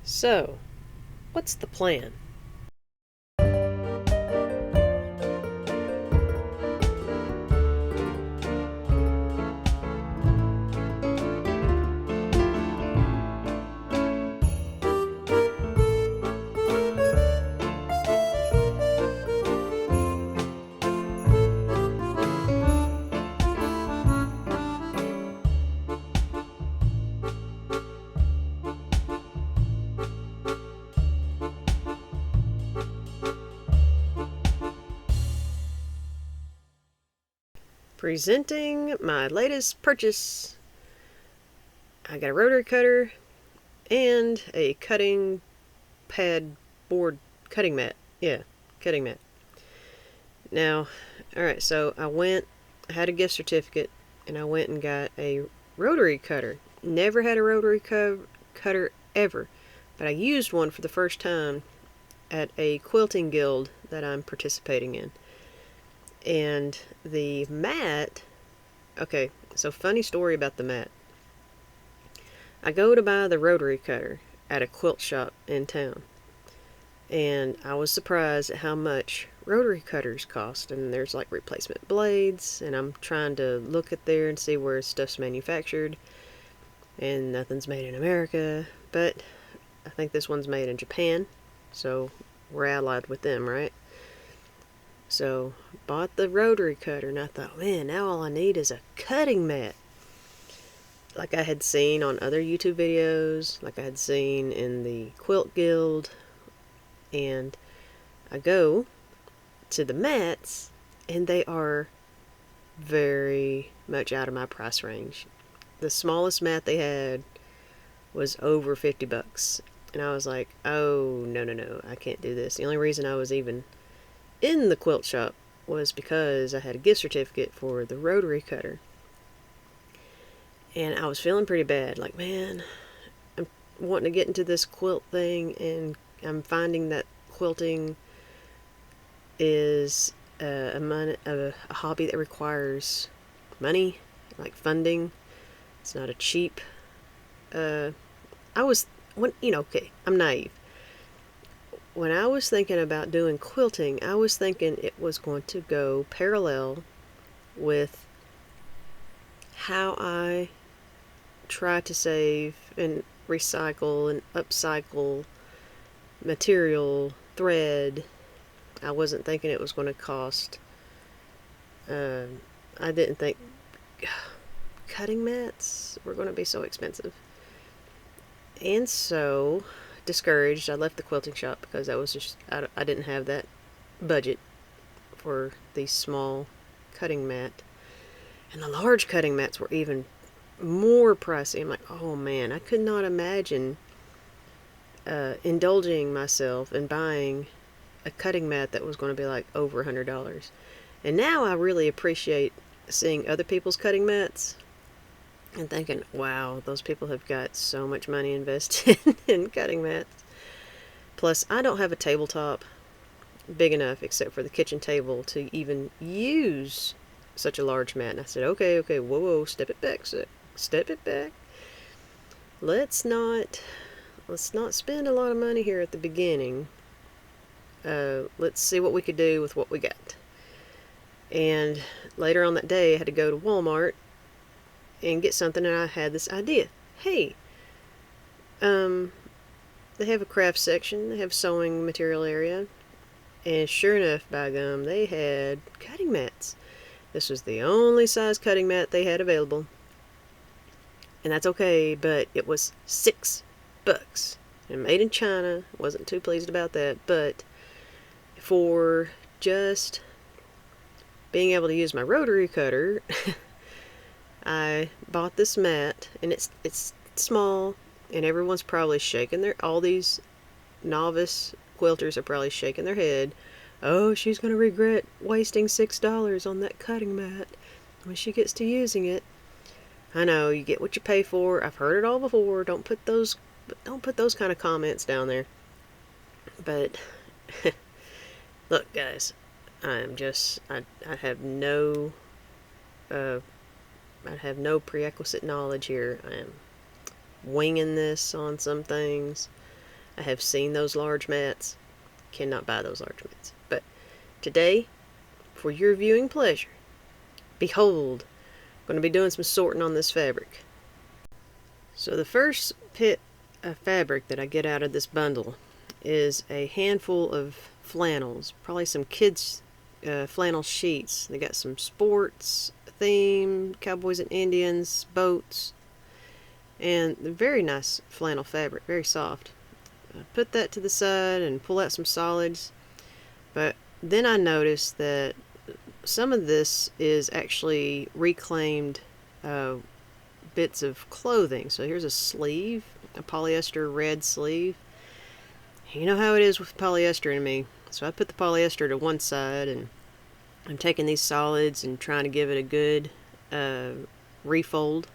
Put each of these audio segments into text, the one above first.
So, what's the plan? Presenting my latest purchase. I got a rotary cutter and a cutting pad board cutting mat. Yeah, cutting mat. Now, alright, so I had a gift certificate and I went and got a rotary cutter. Never had a rotary cutter ever, but I used one for the first time at a quilting guild that I'm participating in. And the mat, okay, so funny story about the mat. I go to buy the rotary cutter at a quilt shop in town, and I was surprised at how much rotary cutters cost. And there's like replacement blades, and I'm trying to look at there and see where stuff's manufactured, and nothing's made in America, but I think this one's made in Japan, so we're allied with them, right? So, bought the rotary cutter, and I thought, man, now all I need is a cutting mat. Like I had seen on other YouTube videos, like I had seen in the Quilt Guild, and I go to the mats, and they are very much out of my price range. The smallest mat they had was over 50 bucks. And I was like, oh, no, no, no, I can't do this. The only reason I was even in the quilt shop was because I had a gift certificate for the rotary cutter. And I was feeling pretty bad. Like, man, I'm wanting to get into this quilt thing, and I'm finding that quilting is a hobby that requires money, like funding. It's not a cheap. I was, okay, I'm naive. When I was thinking about doing quilting, I was thinking it was going to go parallel with how I try to save and recycle and upcycle material, thread. I wasn't thinking it was going to cost. I didn't think cutting mats were going to be so expensive. And so, discouraged, I left the quilting shop because I didn't have that budget for the small cutting mat. And the large cutting mats were even more pricey. I'm like, oh man, I could not imagine indulging myself and buying a cutting mat that was going to be like over $100. And now I really appreciate seeing other people's cutting mats and thinking, wow, those people have got so much money invested in cutting mats. Plus, I don't have a tabletop big enough except for the kitchen table to even use such a large mat. And I said, okay, whoa, step it back, step it back. Let's not spend a lot of money here at the beginning. Let's see what we could do with what we got. And later on that day, I had to go to Walmart and get something, and I had this idea. Hey, they have a craft section, they have sewing material area, and sure enough, by gum, they had cutting mats. This was the only size cutting mat they had available. And that's okay, but it was $6. And made in China. Wasn't too pleased about that, but for just being able to use my rotary cutter, I bought this mat, and it's small, and everyone's probably all these novice quilters are probably shaking their head. Oh, she's going to regret wasting $6 on that cutting mat when she gets to using it. I know, you get what you pay for. I've heard it all before. Don't put those kind of comments down there. But look, guys, I have no prerequisite knowledge here. I am winging this on some things. I have seen those large mats. Cannot buy those large mats. But today, for your viewing pleasure, behold, I'm going to be doing some sorting on this fabric. So the first pit of fabric that I get out of this bundle is a handful of flannels, probably some kids' flannel sheets. They got some sports theme, cowboys and Indians, boats, and very nice flannel fabric, very soft. I put that to the side and pull out some solids, but then I noticed that some of this is actually reclaimed bits of clothing. So here's a sleeve, a polyester red sleeve. You know how it is with polyester in me. So I put the polyester to one side, and I'm taking these solids and trying to give it a good refold.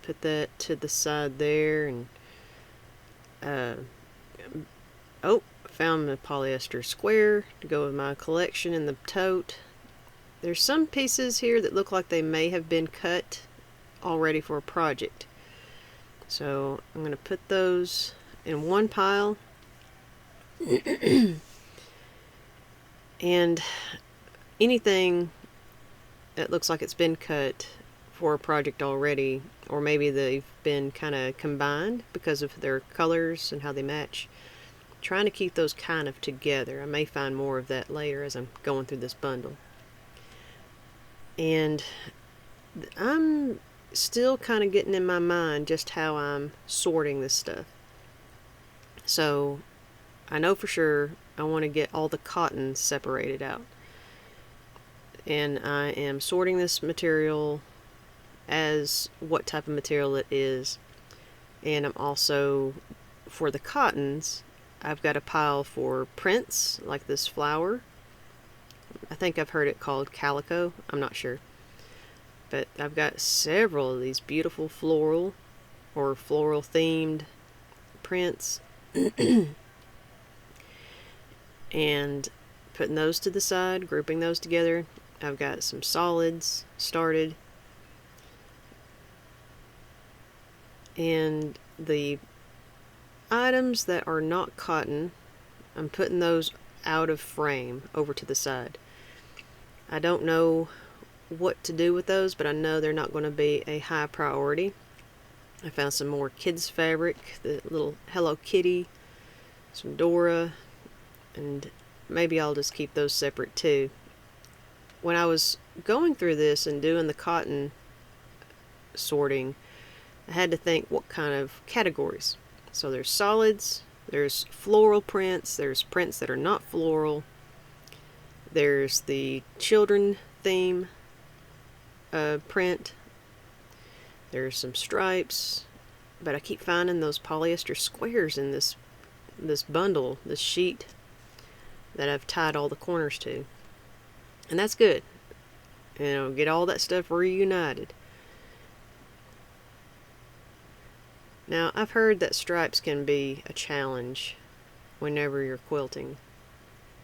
Put that to the side there, and found the polyester square to go with my collection in the tote. There's some pieces here that look like they may have been cut already for a project. So I'm going to put those in one pile. And anything that looks like it's been cut for a project already, or maybe they've been kind of combined because of their colors and how they match, trying to keep those kind of together. I may find more of that later as I'm going through this bundle. And I'm still kind of getting in my mind just how I'm sorting this stuff. So I know for sure I want to get all the cotton separated out. And I am sorting this material as what type of material it is. And I'm also, for the cottons, I've got a pile for prints, like this flower. I think I've heard it called calico. I'm not sure. But I've got several of these beautiful floral or floral themed prints. And putting those to the side, grouping those together. I've got some solids started. And the items that are not cotton, I'm putting those out of frame over to the side. I don't know what to do with those, but I know they're not going to be a high priority. I found some more kids fabric, the little Hello Kitty, some Dora, and maybe I'll just keep those separate too. When I was going through this and doing the cotton sorting, I had to think what kind of categories. So there's solids, there's floral prints, there's prints that are not floral, there's the children theme print, there's some stripes, but I keep finding those polyester squares in this bundle, this sheet that I've tied all the corners to. And that's good. Get all that stuff reunited. Now, I've heard that stripes can be a challenge whenever you're quilting.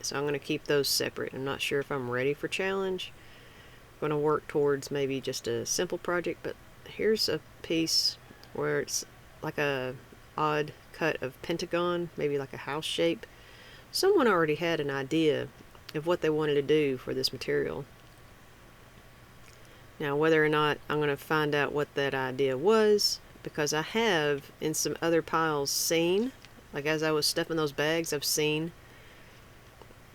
So I'm going to keep those separate. I'm not sure if I'm ready for challenge. I'm going to work towards maybe just a simple project, but here's a piece where it's like a odd cut of pentagon, maybe like a house shape. Someone already had an idea of what they wanted to do for this material. Now, whether or not I'm going to find out what that idea was, because I have in some other piles seen, like as I was stuffing those bags, I've seen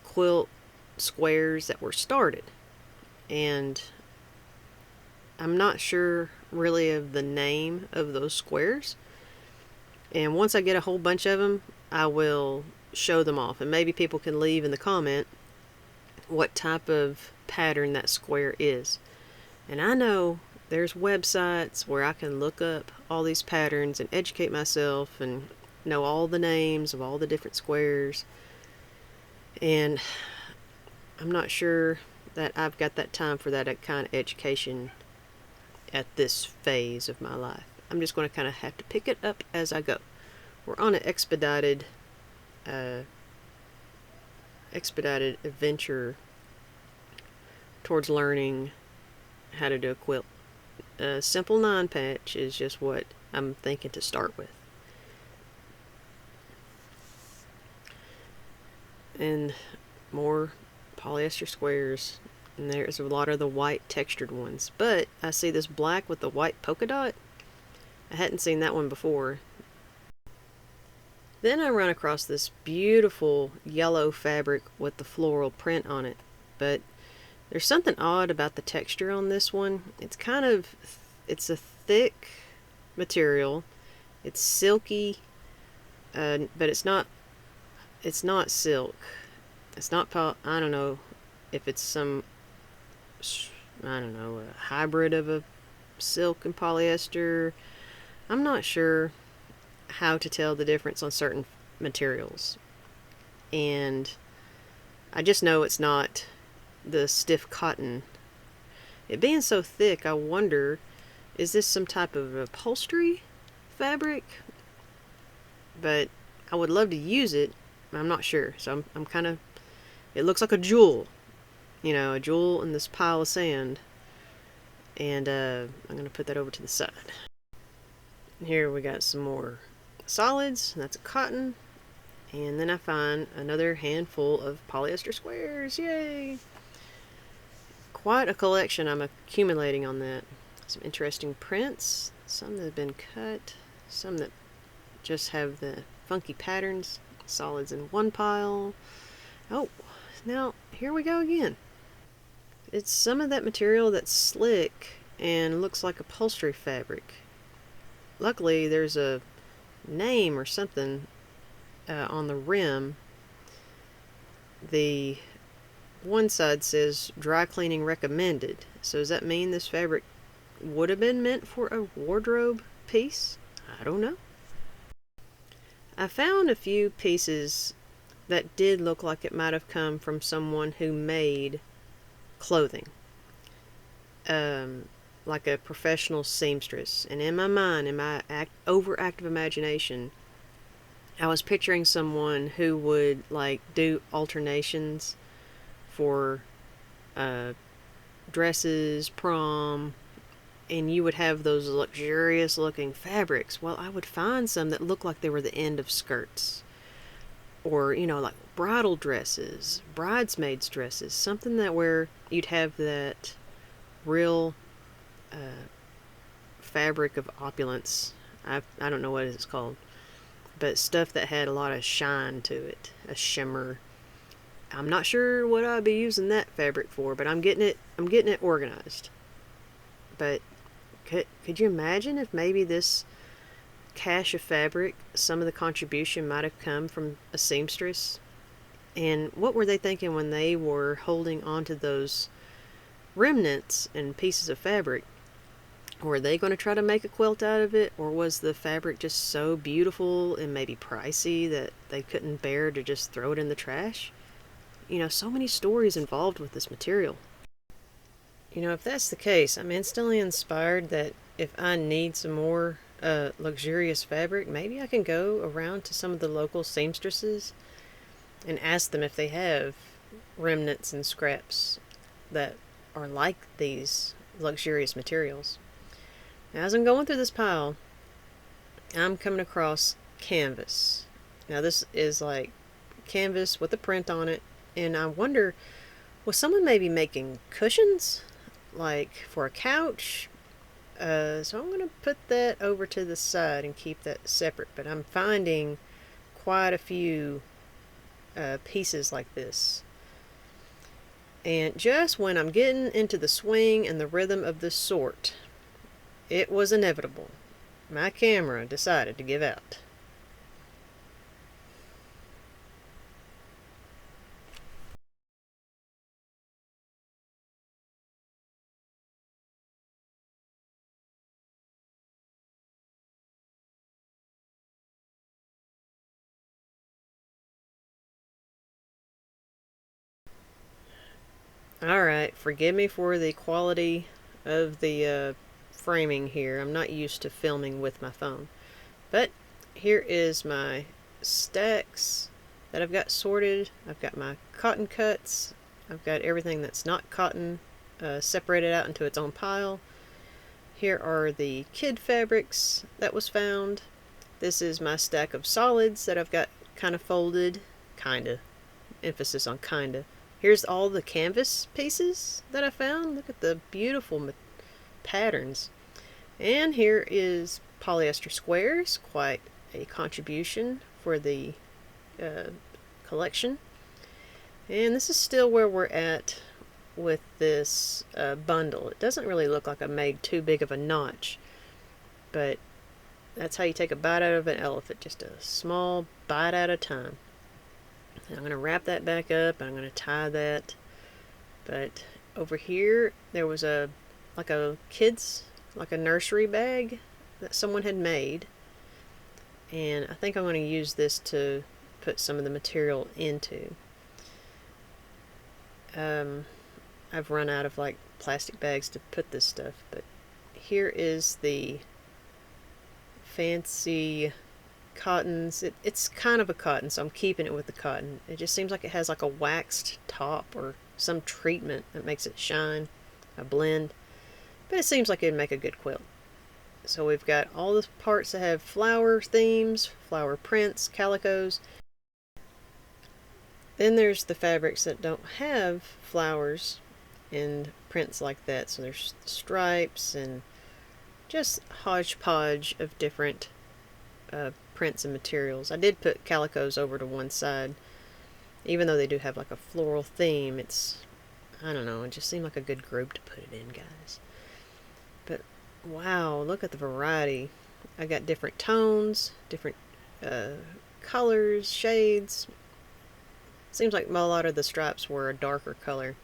quilt squares that were started. And I'm not sure really of the name of those squares. And once I get a whole bunch of them, I will show them off. And maybe people can leave in the comment what type of pattern that square is. And I know there's websites where I can look up all these patterns and educate myself and know all the names of all the different squares. And I'm not sure that I've got that time for that kind of education at this phase of my life. I'm just going to kind of have to pick it up as I go. We're on an expedited adventure towards learning how to do a quilt. A simple 9-patch is just what I'm thinking to start with. and more polyester squares. And there's a lot of the white textured ones. But I see this black with the white polka dot. I hadn't seen that one before. Then I run across this beautiful yellow fabric with the floral print on it. But there's something odd about the texture on this one. It's a thick material. It's silky, but it's not silk. It's not, I don't know if it's some, I don't know, a hybrid of a silk and polyester. I'm not sure how to tell the difference on certain materials. And I just know it's not the stiff cotton. It being so thick, I wonder, is this some type of upholstery fabric? But I would love to use it. I'm not sure. So I'm kind of, it looks like a jewel. You know, a jewel in this pile of sand. And I'm going to put that over to the side. Here we got some more solids. That's a cotton. And then I find another handful of polyester squares. Yay! Quite a collection I'm accumulating on that. Some interesting prints. Some that have been cut. Some that just have the funky patterns. Solids in one pile. Oh, now here we go again. It's some of that material that's slick and looks like upholstery fabric. Luckily, there's a name or something on the rim. The one side says dry cleaning recommended. So does that mean this fabric would have been meant for a wardrobe piece? I don't know. I found a few pieces that did look like it might have come from someone who made clothing. Like a professional seamstress. And in my mind, in my overactive imagination, I was picturing someone who would like do alternations for dresses, prom, and you would have those luxurious looking fabrics. Well, I would find some that looked like they were the end of skirts, or you know, like bridal dresses, bridesmaids dresses, something that where you'd have that real fabric of opulence. I don't know what it's called, but stuff that had a lot of shine to it, a shimmer. I'm not sure what I'd be using that fabric for, but I'm getting it organized. But could you imagine if maybe this cache of fabric, some of the contribution might have come from a seamstress? And what were they thinking when they were holding onto those remnants and pieces of fabric? Were they going to try to make a quilt out of it, or was the fabric just so beautiful and maybe pricey that they couldn't bear to just throw it in the trash? You know, so many stories involved with this material. You know, if that's the case, I'm instantly inspired that if I need some more luxurious fabric, maybe I can go around to some of the local seamstresses and ask them if they have remnants and scraps that are like these luxurious materials. Now, as I'm going through this pile, I'm coming across canvas. Now, this is like canvas with a print on it, and I wonder, was someone maybe making cushions, like for a couch? So I'm going to put that over to the side and keep that separate, but I'm finding quite a few pieces like this. And just when I'm getting into the swing and the rhythm of this sort, it was inevitable. My camera decided to give out. Alright, forgive me for the quality of the framing here. I'm not used to filming with my phone. But here is my stacks that I've got sorted. I've got my cotton cuts. I've got everything that's not cotton separated out into its own pile. Here are the kid fabrics that was found. This is my stack of solids that I've got kind of folded. Kinda. emphasis on kinda. Here's all the canvas pieces that I found. Look at the beautiful patterns. And here is polyester squares, quite a contribution for the collection. And this is still where we're at with this bundle. It doesn't really look like I made too big of a notch, but that's how you take a bite out of an elephant, just a small bite at a time. And I'm going to wrap that back up, and I'm going to tie that. But over here, there was like a nursery bag that someone had made, and I think I'm going to use this to put some of the material into. I've run out of like plastic bags to put this stuff, but here is the fancy cottons. It's kind of a cotton, so I'm keeping it with the cotton. It just seems like it has like a waxed top or some treatment that makes it shine, a blend, but it seems like it'd make a good quilt. So we've got all the parts that have flower themes, flower prints, calicos. Then there's the fabrics that don't have flowers and prints like that. So there's stripes and just hodgepodge of different prints and materials. I did put calicos over to one side. Even though they do have like a floral theme, I don't know, it just seemed like a good group to put it in, guys. But wow, look at the variety. I got different tones, different colors, shades. Seems like a lot of the stripes were a darker color.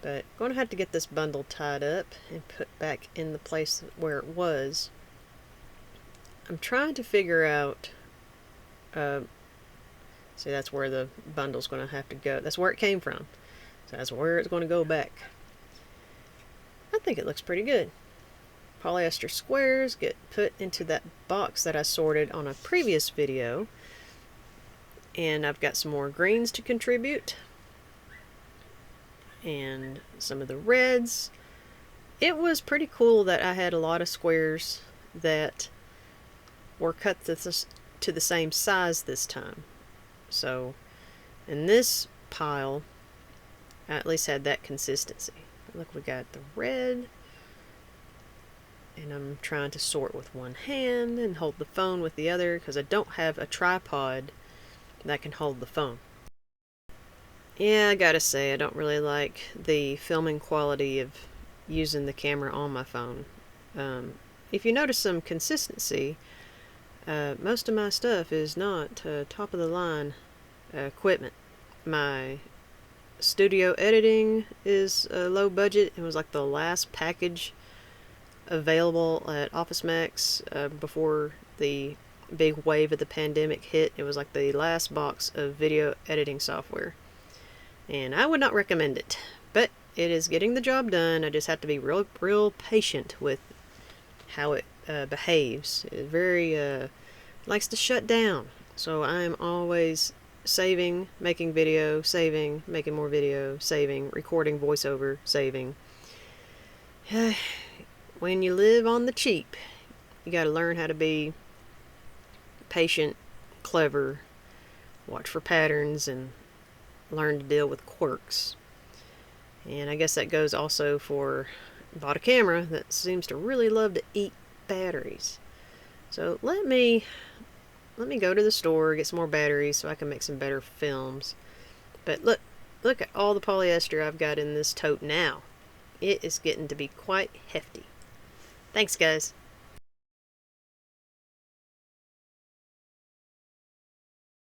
But I'm going to have to get this bundle tied up and put back in the place where it was. I'm trying to figure out, see, that's where the bundle's going to have to go. That's where it came from. So that's where it's going to go back. I think it looks pretty good. Polyester squares get put into that box that I sorted on a previous video. And I've got some more greens to contribute. And some of the reds. It was pretty cool that I had a lot of squares that were cut to the same size this time. So in this pile, I at least had that consistency. Look, we got the red, and I'm trying to sort with one hand and hold the phone with the other because I don't have a tripod that can hold the phone. Yeah, I gotta say, I don't really like the filming quality of using the camera on my phone. If you notice some consistency, most of my stuff is not top of the line equipment. My studio editing is low budget. It was like the last package available at Office Max before the big wave of the pandemic hit. It was like the last box of video editing software. And I would not recommend it, but it is getting the job done. I just have to be real patient with how it behaves. It very likes to shut down. So I'm always saving, making video, saving, making more video, saving, recording voiceover, saving. When you live on the cheap, you got to learn how to be patient, clever, watch for patterns, and learn to deal with quirks. And I guess that goes also for, bought a camera that seems to really love to eat batteries. So let me go to the store, get some more batteries so I can make some better films. But look at all the polyester I've got in this tote now. It is getting to be quite hefty. Thanks, guys.